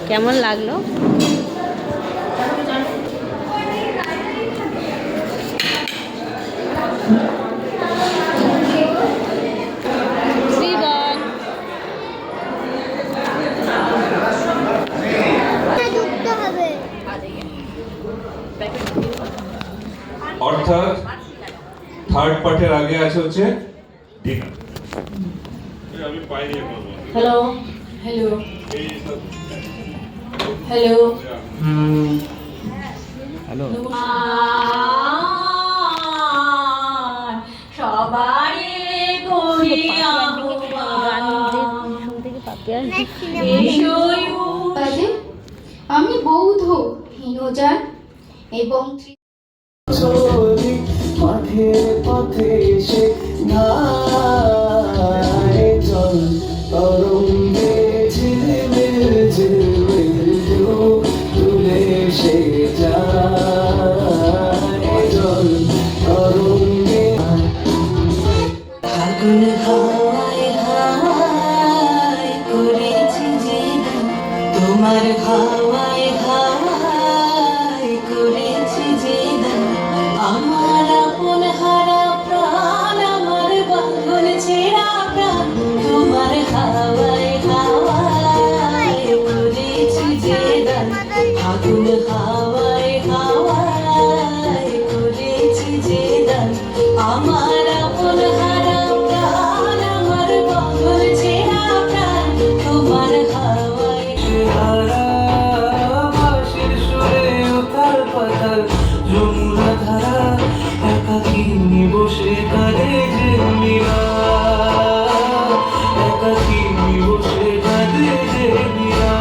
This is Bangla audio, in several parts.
কেমন লাগলো? অর্থাৎ থার্ড পার্টের আগে আছে হচ্ছে dinner. Hello hello hello hello সবাই করি আমি বৌদ্ধ হীনজান এবং মাঠে পথে এসে গায়ে জল তরঙ্গে ঝিলমিল ঝিলমিল তুলে সে যায় জল তরঙ্গে ফাগুন হাওয়ায় হাওয়ায় করেছি যে তোমার হাওয়ায় হাওয়ায় করেছি যে আমার আপন হারা প্রাণ আমার বাঁধন ছেঁড়া প্রাণ তোমার হাওয়ায় হাওয়ায় করেছি যে ফাগুন হাওয়ায় হাওয়ায় করেছি যে আমার আপন হারা প্রাণ আমার বাঁধন ছেঁড়া প্রাণ তোমার হাওয়ায় হারা বাঁশির সুরে উতাল পাতাল যমুনা ধারা একাকিনী বসে কাঁদে যে মীরা একাকিনী বসে কাঁদে যে মীরা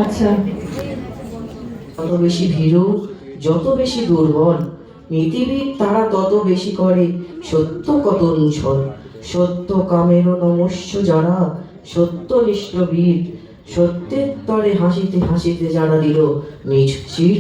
আচ্ছা যত বেশি ভীরু যত বেশি দুর্বল নীতিবিদ তারা তত বেশি করে সত্য কত নিছল সত্য কামেরও নমস্য যারা সত্যনিষ্ঠ বীর সত্যের তরে হাসিতে হাসিতে যারা দিল নিজ শির